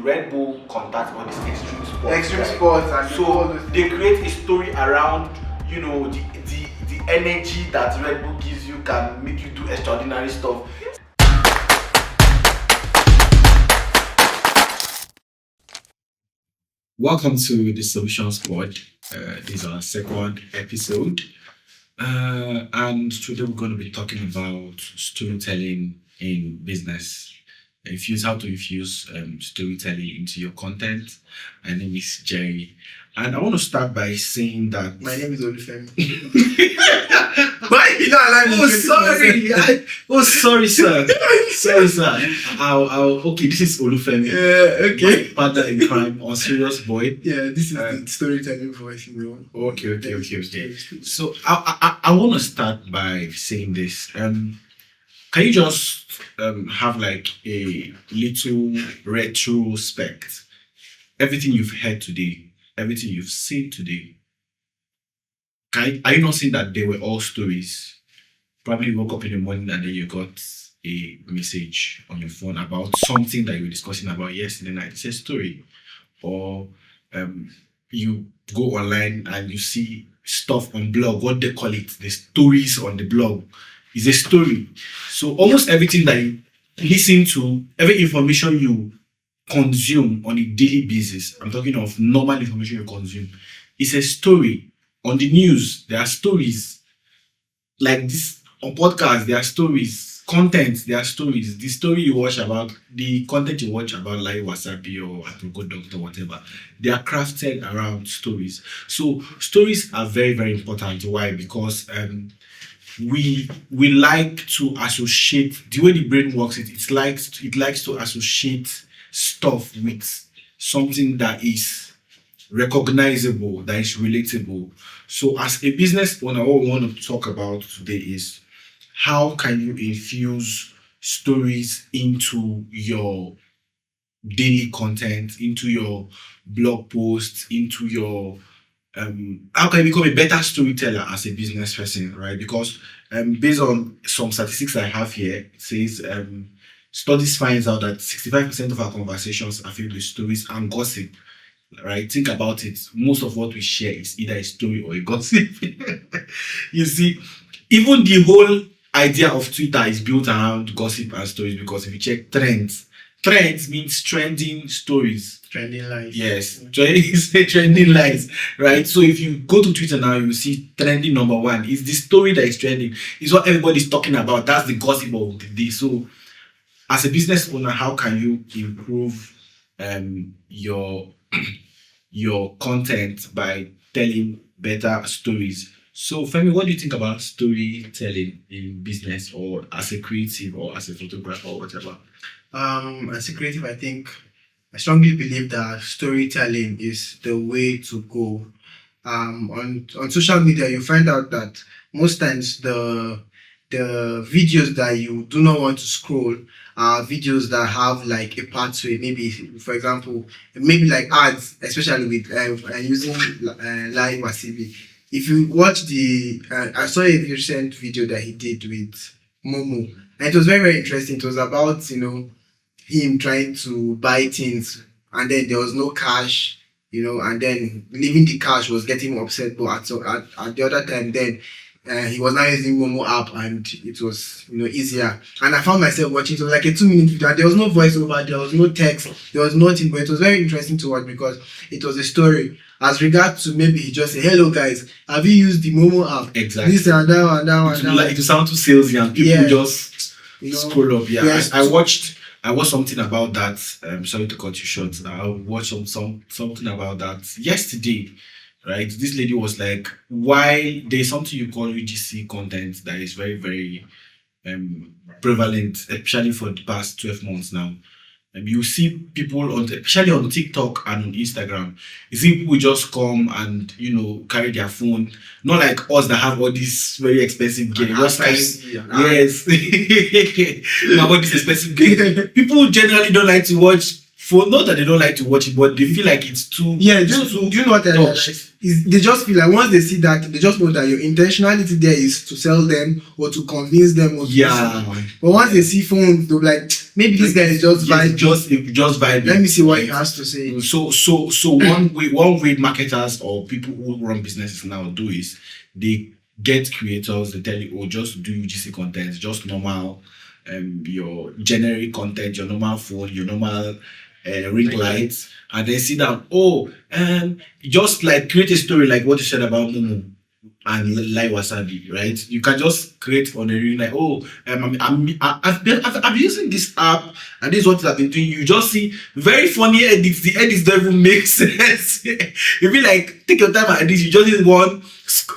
Red Bull contact all these extreme sports. Extreme sports and so they create a story around, you know, the energy that Red Bull gives you can make you do extraordinary stuff. Welcome to the Solutions Pod. This is our second episode. And today we're going to be talking about storytelling in business. How to infuse storytelling into your content. My name is Jerry. And I want to start by saying that... My name is Olufemi. Why you not allowing me? Sorry, sir. Sorry, sir. Okay, this is Olufemi. Yeah, okay. My partner in crime on Serious Boy. Yeah, this is the storytelling voice in real. Okay. So I want to start by saying this. Can you just have like a little retrospect? Everything you've heard today, everything you've seen today, are you not saying that they were all stories? Probably you woke up in the morning and then you got a message on your phone about something that you were discussing about yesterday night. It's a story. Or you go online and you see stuff on blog, what they call it, the stories on the blog is a story. So almost everything that you listen to, every information you consume on a daily basis, I'm talking of normal information you consume, is a story. On the news, there are stories. Like this, on podcasts, there are stories. Content, there are stories. The story you watch about, the content you watch about like Wasabi or Apricot Doctor, whatever, they are crafted around stories. So stories are very, very important. Why? Because we like to associate, the way the brain works, it likes to associate stuff with something that is recognizable, that is relatable. So as a business owner, what we want to talk about today is how can you infuse stories into your daily content, into your blog posts, into your how can you become a better storyteller as a business person, right? Because based on some statistics I have here, it says studies finds out that 65% of our conversations are filled with stories and gossip, right? Think about it. Most of what we share is either a story or a gossip. You see, even the whole idea of Twitter is built around gossip and stories, because if you check trends means trending stories. Trending lines. Yes, trending lines, right? So if you go to Twitter now, you see trending number one. It's the story that is trending. It's what everybody's talking about. That's the gossip of the day. So as a business owner, how can you improve your content by telling better stories? So Femi, what do you think about storytelling in business, or as a creative, or as a photographer, or whatever? As a creative, I strongly believe that storytelling is the way to go. On social media, you find out that most times the videos that you do not want to scroll are videos that have like a pathway. Maybe, for example, maybe like ads, especially with using Lai Wasibi. If you watch I saw a recent video that he did with Momo, and it was very, very interesting. It was about, him trying to buy things, and then there was no cash, and then leaving the cash was getting him upset. But at the other time, then he was now using Momo app, and it was easier. And I found myself watching. It was like a 2-minute video. There was no voiceover, there was no text, there was nothing. But it was very interesting to watch because it was a story. As regards to maybe he just say, "Hello guys, have you used the Momo app?" Exactly. This and that and that and that. Like it sounds too salesy, and people just scroll up. Yeah, yes. I watched something about that. Sorry to cut you short. I watched something about that yesterday. Right, this lady was like, "Why there's something you call UGC content that is very, very prevalent, especially for the past 12 months now." You see people especially on TikTok and on Instagram, you see people just come and carry their phone, not like us that have all this very expensive gear. Just yes, about this expensive gear. People generally don't like to watch for not that they don't like to watch it, but they feel like it's too Yeah, too do you know what I touched. realize? Is they just feel like once they see that, they just know that your intentionality there is to sell them or to convince them or to Yeah, but once they see phones, they'll be like, maybe this guy is just yes, vibing. just vibing. Let me see what he Right? has to say. So one way marketers or people who run businesses now do is they get creators. They tell you, oh, just do UGC content, just normal, your generic content, your normal phone, your normal ring lights, and then see that, oh, just like create a story like what you said about Momo and Lai Wasabi, right? You can just create on a ring like, oh, I've been using this app and this is what I've been doing. You just see very funny edits. The edits don't even make sense. You be like, take your time and edit. You just need one.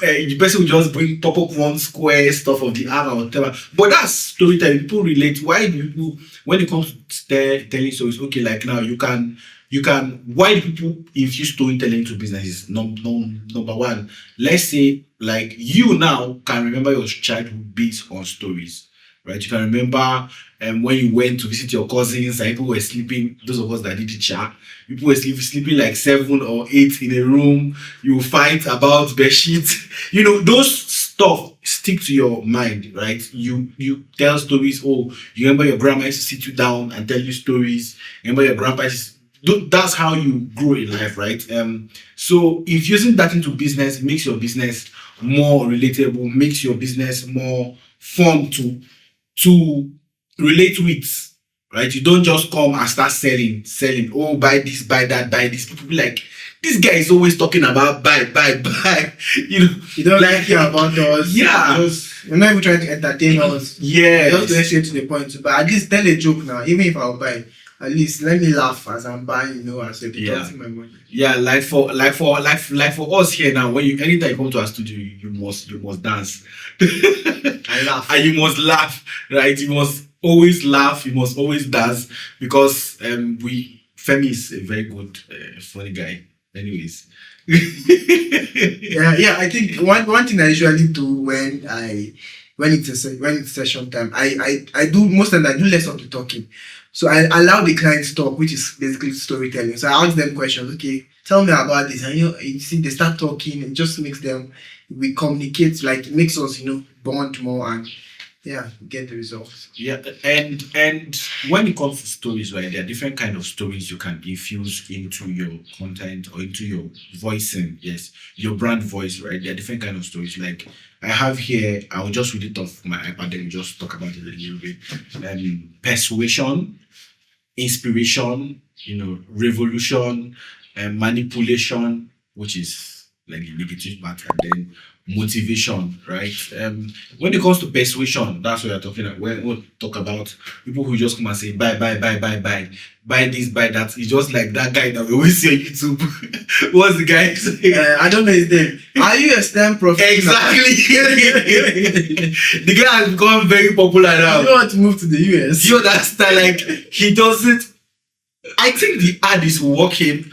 The person will just bring pop up one square stuff of the app or whatever. But that's storytelling. People relate. Why do people, when it comes to telling stories, okay, like now you can why do people infuse storytelling to businesses? Number one, let's say like you now can remember your childhood based on stories, right? You can remember when you went to visit your cousins and people were sleeping, those of us that did the chat, people were sleeping like 7 or 8 in a room. You fight about bed sheets. Those stuff stick to your mind, right? You tell stories. Oh, you remember your grandma used to sit you down and tell you stories. Remember your grandpa that's how you grow in life, right? So if using that into business, it makes your business more relatable, makes your business more fun to relate with, right? You don't just come and start selling. Oh, buy this, buy that, buy this. People be like, this guy is always talking about buy. You don't like care about us. Yeah. You're not even trying to entertain us. Yeah. Just go straight to the point. But at least tell a joke now. Even if I'll buy, at least let me laugh as I'm buying, as I'm depositing my money. Yeah, like for us here now, when anytime you come to our studio, you must dance. I laugh. And you must laugh, right? You must always laugh, you must always dance, because Femi is a very good funny guy. Anyways. yeah, I think one thing I usually do when it's session time, I do most of the time I do less of the talking. So I allow the clients to talk, which is basically storytelling. So I ask them questions. Okay, tell me about this. And you see, they start talking. It just makes them, we communicate, like it makes us, bond more and get the results. Yeah, and when it comes to stories, right, there are different kind of stories you can infuse into your content or into your voicing. Yes, your brand voice, right? There are different kind of stories. Like I have here, I will just read it off my iPad, then just talk about it a little bit. Persuasion, inspiration, revolution, manipulation, which is like the negative part, and then motivation, right? When it comes to persuasion, that's what you're talking about. When we talk about people who just come and say buy this, buy that. It's just like that guy that we always see on YouTube. What's the guy saying? I don't know his name. Are you a STEM professional? Exactly. The guy has become very popular now. You want to move to the US? You understand? Like he doesn't. I think the ad is working.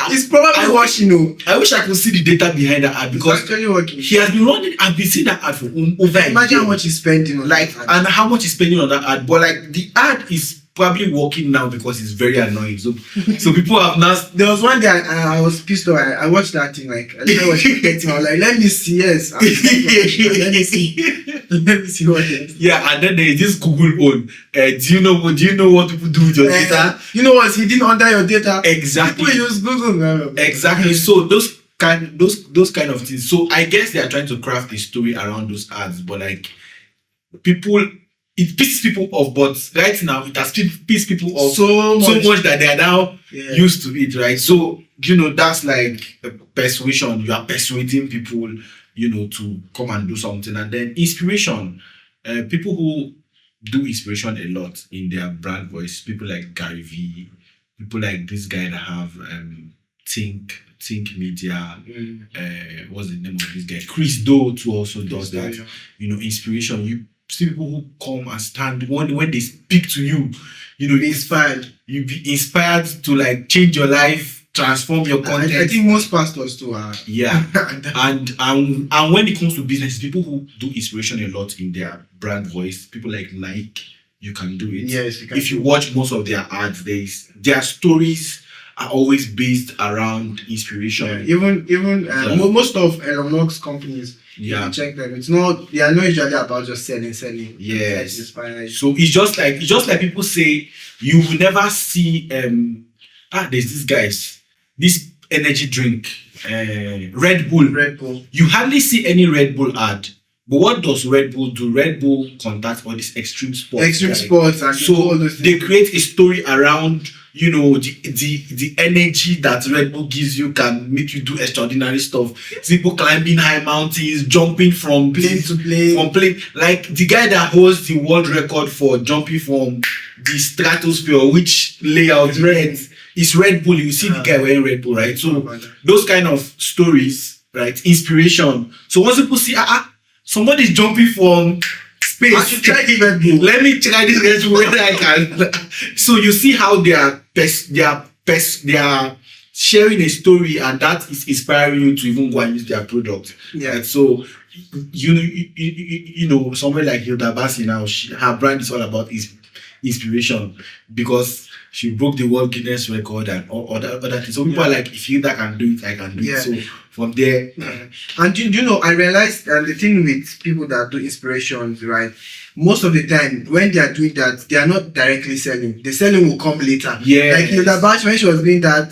It's probably working. I wish I could see the data behind that ad, because it's actually working. he has been running. I've been seeing that ad for over a Imagine year. how much he's spending on Like, that ad. and how much he's spending on that ad. But like the ad is probably working now because it's very annoying. So people have now. There was one day I was pissed off. I watched that thing, like I didn't watch it. I was like, let me see. Yes, let me see. Let me see what it is. Yeah, and then there is this Google own. Do you know what people do with your data? You know what's hidden under your data? Exactly. People use Google. Exactly. So those kind of things. So I guess they are trying to craft a story around those ads, but like it pisses people off. But right now it has pissed people off so much that they are now used to it, right? So that's like a persuasion. You are persuading people, to come and do something. And then inspiration. People who do inspiration a lot in their brand voice. People like Gary Vee. People like this guy that have Think Media. What's the name of this guy? Chris Do too also does that. Inspiration. You see people who come and stand when they speak to you. Be inspired. You be inspired to like change your life, transform your content. I think most pastors too are. Yeah. and when it comes to business, people who do inspiration a lot in their brand voice, people like Nike, you can do it. Yes, you can. If you watch most of their ads, their stories are always based around inspiration. Even most of Elon Musk's companies, Yeah. you check them. They are not usually about just selling. Yes. It's fine. So it's just like people say, you will never see there's these guys, this energy drink, Red Bull. Red Bull. You hardly see any Red Bull ad. But what does Red Bull do? Red Bull conducts all these extreme sports. Sports, and so all those they create a story around, the energy that Red Bull gives you can make you do extraordinary stuff. People climbing high mountains, jumping from plane to plane. Like the guy that holds the world record for jumping from the stratosphere, which layout is Red Bull. You see the guy wearing Red Bull, right? So those kind of stories, right? Inspiration. So once people see, somebody's jumping from space. I should try Red Bull. Let me try this Red Bull whether I can. So you see how they are sharing a story, and that is inspiring you to even go and use their product. Yeah. Right? So you know, somewhere like Hilda Bassi now, her brand is all about inspiration, because she broke the world Guinness record and all other things. So people are like, if Hilda can do it, I can do it. So from there, and you know, I realized the thing with people that do inspirations, right? Most of the time, when they are doing that, they are not directly selling. The selling will come later. Yeah. Like Hilda Bash, when she was doing that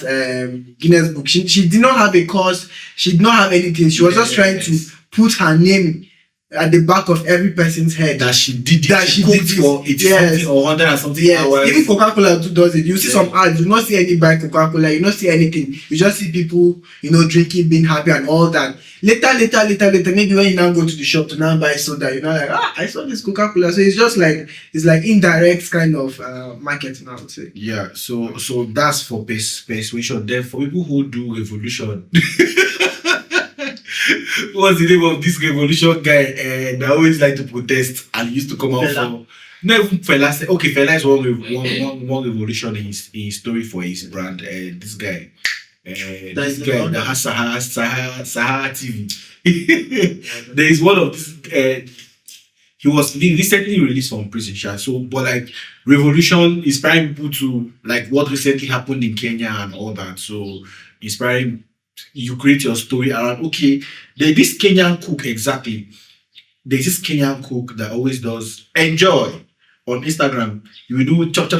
Guinness book, she did not have a cause. She did not have anything. She was just trying to put her name at the back of every person's head. That she did it. That she did it for 80 something or 100 and something hours. Even Coca-Cola too does it. You see some ads, you not see any buy Coca-Cola, you not see anything. You just see people, drinking, being happy and all that. Later, maybe when you now go to the shop to now buy soda, you're not like, I saw this Coca-Cola. So it's like indirect kind of marketing, I would say. Yeah, so that's for persuasion. Then for people who do revolution, what's the name of this revolution guy? They always like to protest and used to come out for. No, even Fela. Okay, Fela is one revolution in his story for his brand. This guy, this guy that has Sahara TV. There is one of this. He was recently released from prison, so but like revolution inspiring people to like what recently happened in Kenya and all that. So inspiring. You create your story around, okay, there's this Kenyan cook exactly. There's this Kenyan cook that always does enjoy on Instagram. You will do chop,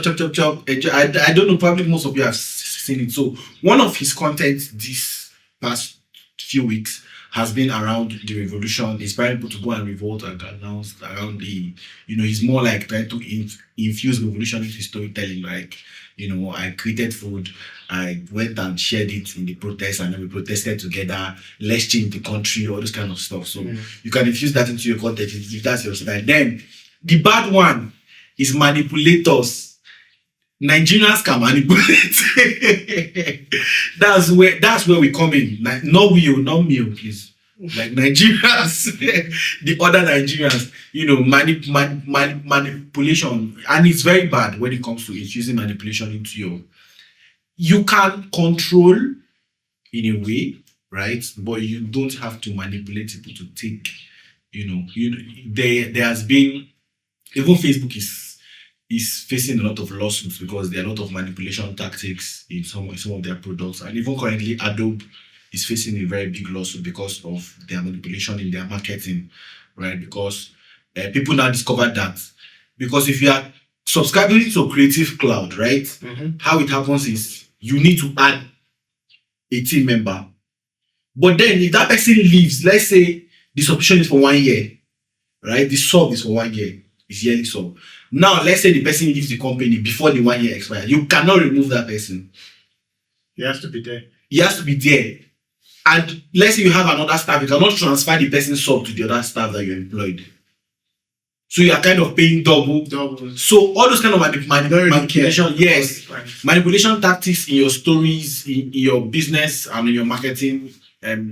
enjoy. I don't know, probably most of you have seen it. So one of his content this past few weeks has been around the revolution, inspiring people to go and revolt and announce around the, he's more like trying to infuse revolution into storytelling, like, I created food, I went and shared it in the protest, and then we protested together, let's change the country, all this kind of stuff. So you can infuse that into your content if that's your style. Then the bad one is manipulators. Nigerians can manipulate. That's where we come in. Like, not me, please. Like Nigerians, the other Nigerians, manipulation, and it's very bad when it comes to using manipulation into you can control in a way, right? But you don't have to manipulate people to take, there has been, even Facebook is facing a lot of lawsuits because there are a lot of manipulation tactics in some of their products, and even currently Adobe is facing a very big lawsuit because of their manipulation in their marketing, right? Because people now discovered that, because if you are subscribing to Creative Cloud, right, how it happens is you need to add a team member. But then if that person leaves, let's say the subscription is for 1 year, right? The sub is for 1 year, it's yearly sub. Now, let's say the person leaves the company before the 1 year expires. You cannot remove that person. He has to be there. He has to be there. And let's say you have another staff, you cannot transfer the person's sub to the other staff that you employed. So you are kind of paying double. So all those kind of manipulation, yes, manipulation tactics in your stories, in your business, and in your marketing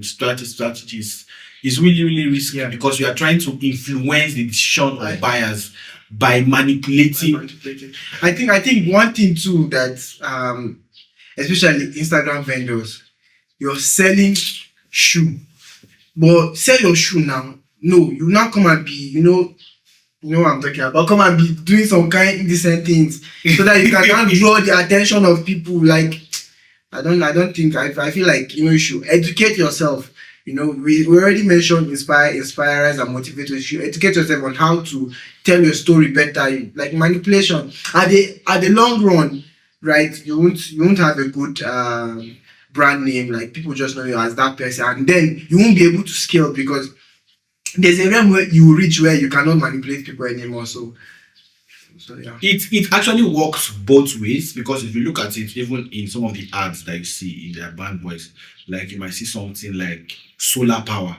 strategies is really, really risky, because you are trying to influence the decision of buyers by manipulating. I think one thing too that especially Instagram vendors, you're selling shoe, but sell your shoe now. No, you now come and be, You know what I'm talking about. Come and be doing some kind indecent things so that you can now draw the attention of people. Like I don't think I feel like you should educate yourself. We already mentioned inspirers and motivators. You should educate yourself on how to tell your story better. Like manipulation at the long run, right? You won't have a good brand name. Like people just know you as that person, and then you won't be able to scale because there's a realm where you reach where you cannot manipulate people anymore. So yeah. It actually works both ways because if you look at it, even in some of the ads that you see in their brand voice, like you might see something like solar power.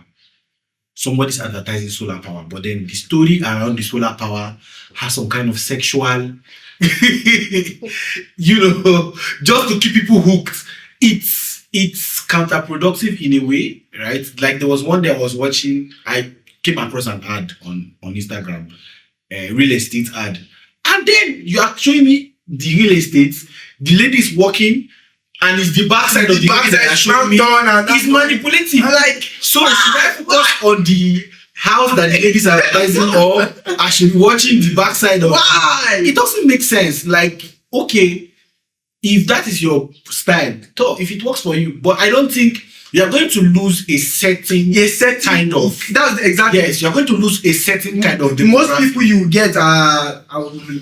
Somebody's advertising solar power, but then the story around the solar power has some kind of sexual, just to keep people hooked. It's counterproductive in a way, right? Like there was one day I was watching, I came across an ad on Instagram, a real estate ad. And then you are showing me the real estate, the lady's walking, and it's the backside of the lady that you're showing me. It's manipulative. So should I focus on the house that the ladies are advertising or I should be watching the backside of it doesn't make sense. Like, okay, if that is your style, if it works for you, but I don't think you're going to lose a certain kind of. That's exactly. Yes, you're going to lose a certain kind of. Most people you get are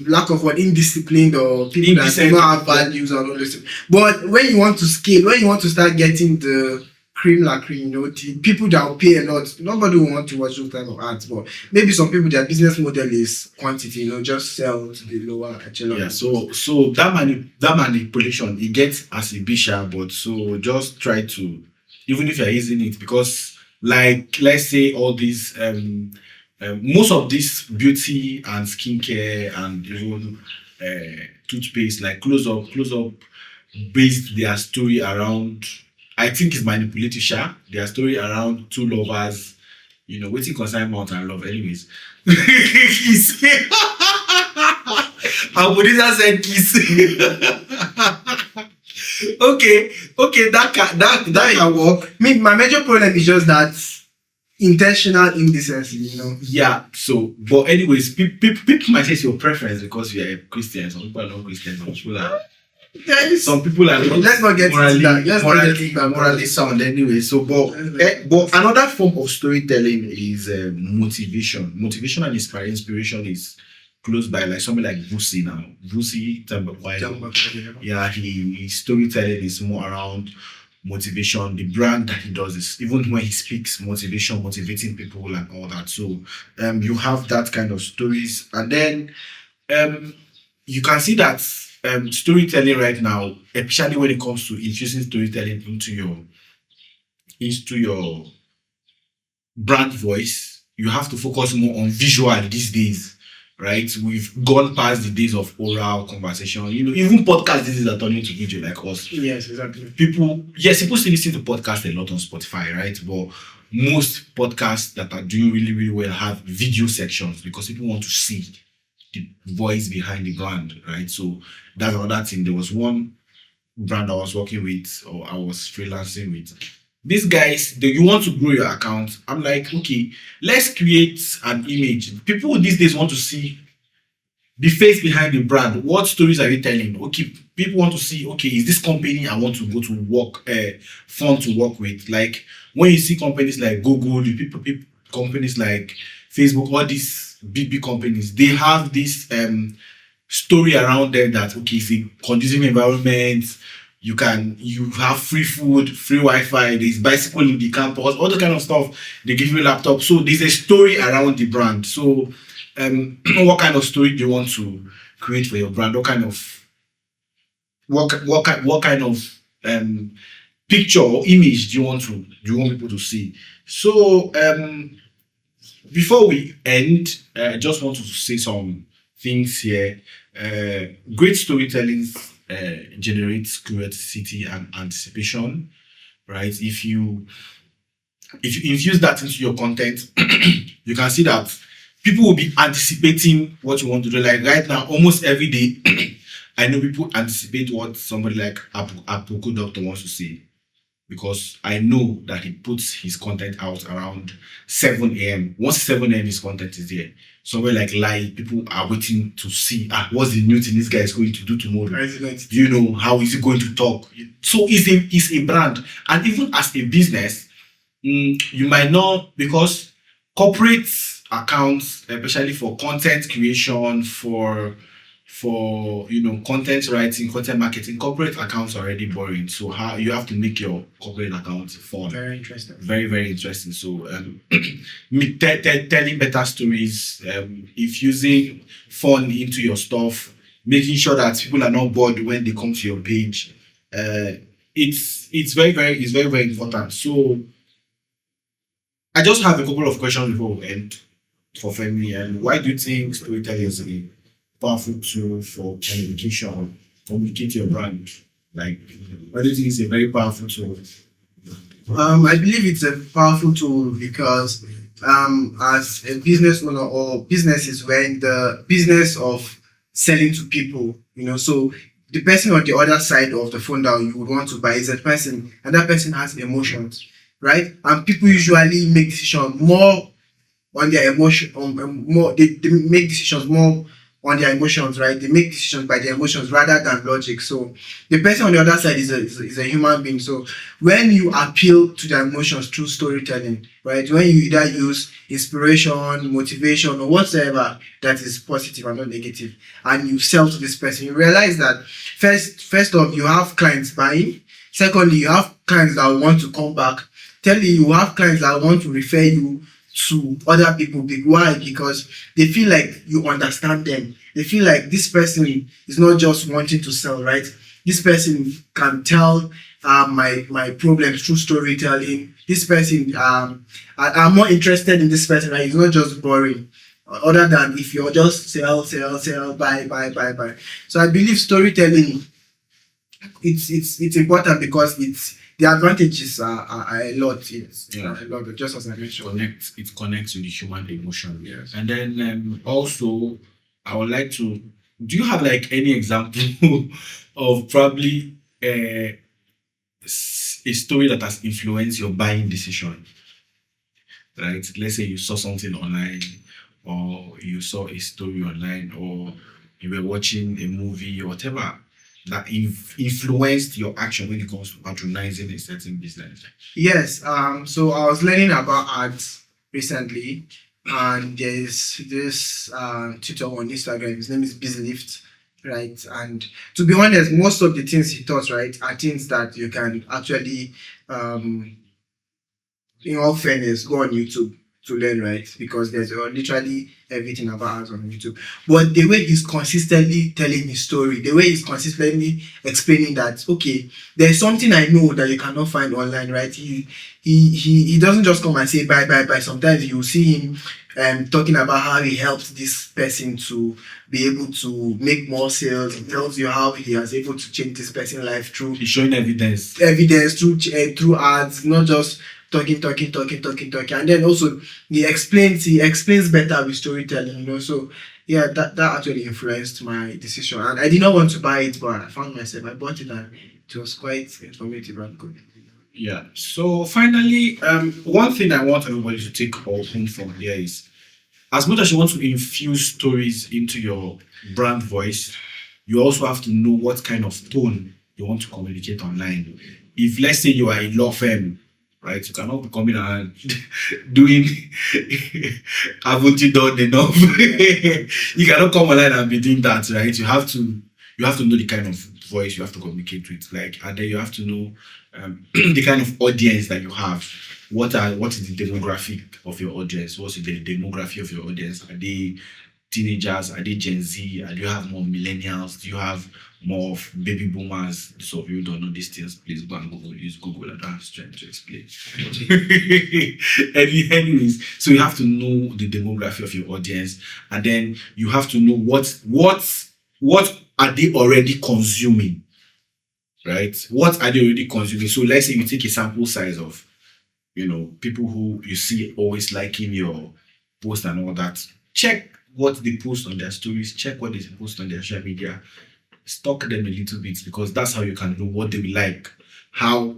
lack of indisciplined or people that do not have values and all this. But when you want to scale, when you want to start getting the cream la cream, the people that will pay a lot, nobody will want to watch those type of ads. But maybe some people, their business model is quantity, just sell to the lower echelon. Yeah, so that manipulation, it gets as a bishop, but so just try to, even if you're using it, because like let's say all these most of this beauty and skincare and even toothpaste like close up based their story around, I think it's manipulative, their story around two lovers, waiting concern mouth and love anyways. Kiss. And Buddha said kiss. Okay, that can work. My major problem is just that intentional indecency, Yeah. So, but anyways, people might say it's your preference because you are a Christian. Some people are not Christians. Some people are not. Let's not get into that. Morally sound anyway. So, but another form of storytelling is motivation. Motivation and inspiration is close by, like something like Vusi now. Vusi Tambakwayo. Yeah, his storytelling is more around motivation. The brand that he does is, even when he speaks motivation, motivating people and all that. So you have that kind of stories. And then you can see that storytelling right now, especially when it comes to infusing storytelling into your brand voice, you have to focus more on visual these days. Right, we've gone past the days of oral conversation. Even podcasts these days are turning to video like us. Yes, exactly. People still listen to podcasts a lot on Spotify, right? But most podcasts that are doing really, really well have video sections because people want to see the voice behind the brand, right? So that's another thing. There was one brand I was working with, or I was freelancing with. These guys, you want to grow your account. I'm like, okay, let's create an image. People these days want to see the face behind the brand. What stories are you telling? Okay, people want to see, okay, is this company I want to go to work, fun to work with? Like when you see companies like Google, people companies like Facebook, all these big companies, they have this story around them that, okay, it's a conducive environment. You have free food, free Wi-Fi, there's bicycle in the campus, all the kind of stuff. They give you a laptop. So there's a story around the brand. So what kind of story do you want to create for your brand? What kind of picture or image do you want people to see? So before we end, I just want to say some things here. Great storytelling generates curiosity and anticipation, right? If you infuse that into your content, you can see that people will be anticipating what you want to do. Like right now, almost every day, I know people anticipate what somebody like Apoko Doctor wants to say. because I know that he puts his content out around 7 a.m. Once 7 a.m. his content is there. Somewhere like live, people are waiting to see what's the new thing this guy is going to do tomorrow. You know, how is he going to talk? So it's a brand. And even as a business, you might not, because corporate accounts, especially for content creation, for content writing, content marketing, corporate accounts are already boring. So how you have to make your corporate account fun. Very interesting. Very, very interesting. So telling better stories, infusing fun into your stuff, making sure that people are not bored when they come to your page. It's very, very important. So I just have a couple of questions before we end for Femi. And why do you think storytelling is a powerful tool for communication, communicate your brand? Like, why do you think it's a very powerful tool? I believe it's a powerful tool because as a business owner or business is when the business of selling to people, so the person on the other side of the phone that you would want to buy is a person, and that person has emotions, right? And people usually make decisions more on their emotion, they make decisions more on their emotions, right? They make decisions by their emotions rather than logic. So the person on the other side is a human being. So when you appeal to their emotions through storytelling, right? When you either use inspiration, motivation, or whatever that is positive and not negative, and you sell to this person, you realize that first off, you have clients buying. Secondly, you have clients that want to come back. Thirdly, you have clients that want to refer you to other people. Why? Because they feel like you understand them. They feel like this person is not just wanting to sell, right? This person can tell my problems through storytelling. This person, I'm more interested in this person, right? It's not just boring. Other than if you're just sell, buy. So I believe storytelling, it's important because the advantages are a lot. It's a lot, just as I mentioned. It connects with the human emotion. Yes. And then also, I would like to. Do you have like any example of probably a story that has influenced your buying decision? Right. Let's say you saw something online, or you saw a story online, or you were watching a movie or whatever that influenced your action when it comes to patronizing a certain business. Yes. So I was learning about ads recently, and there's this tutor on Instagram. His name is BusyLift, right? And to be honest, most of the things he taught, right, are things that you can actually, in all fairness, go on YouTube to learn, right? Because there's literally everything about ads on YouTube. But the way he's consistently telling his story, the way he's consistently explaining that, okay, there's something I know that you cannot find online, right? He doesn't just come and say buy. Sometimes you see him talking about how he helped this person to be able to make more sales. He tells you how he was able to change this person's life through. He's showing evidence through ads, not just talking. And then also he explains better with storytelling, so yeah, that actually influenced my decision. And I did not want to buy it, but I found myself, I bought it, and it was quite informative and good. Yeah. So finally, one thing I want everybody to take home from here is, as much as you want to infuse stories into your brand voice, you also have to know what kind of tone you want to communicate online. If, let's say, you are a law firm, right, you cannot be coming and doing haven't you done enough? You cannot come online and be doing that, right? You have to know the kind of voice you have to communicate with, like, and then you have to know the kind of audience that you have. What is the demographic of your audience? What's the demography of your audience? Are they teenagers? Are they Gen Z? Do you have more millennials? Do you have more of baby boomers? So if you don't know these things, please go and Google. Use Google. I don't have strength to explain. Anyways, so you have to know the demography of your audience, and then you have to know what are they already consuming, right? What are they already consuming? So let's say you take a sample size of, people who you see always liking your post and all that. Check what they post on their stories. Check what they post on their social media. Stalk them a little bit, because that's how you can know what they will like, how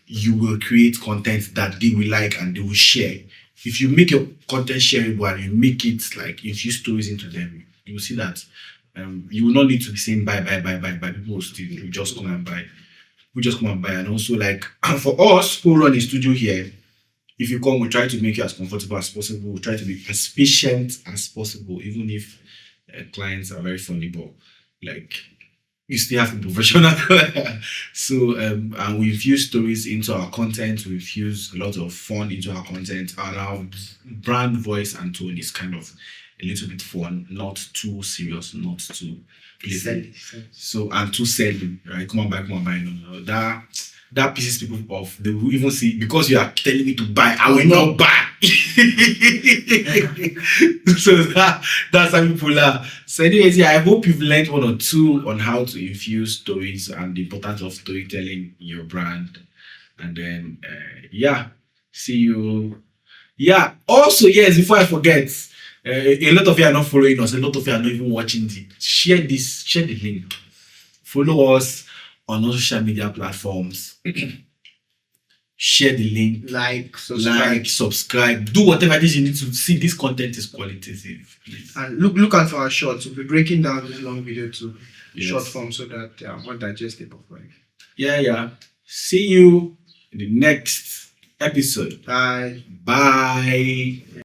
you will create content that they will like and they will share. If you make your content shareable and you make it like infuse stories into them, you will see that you will not need to be saying buy. People will still will just come and buy. We just come and buy. And also like for us who run a studio here, if you come, we try to make you as comfortable as possible. We try to be as patient as possible, even if clients are very funny, but like you still have to be professional. So and we infuse stories into our content. We infuse a lot of fun into our content, and our brand voice and tone is kind of a little bit fun, not too serious, not too playful. So and too selling, right? Come on buy, no. That pisses people off. They will even see because you are telling me to buy, I will not buy. So that's how people are. So anyways, yeah, I hope you've learned one or two on how to infuse stories and the importance of storytelling in your brand. And then yeah, see you. Yeah. Also, yes, before I forget, a lot of you are not following us. A lot of you are not even watching it. Share the link. Follow us on all social media platforms. Share the link, subscribe, do whatever it is you need to see. This content is qualitative, please. And look out for our shorts. We'll be breaking down this long video to short form so that they are more digestible for you. Yeah. See you in the next episode. Bye. Bye.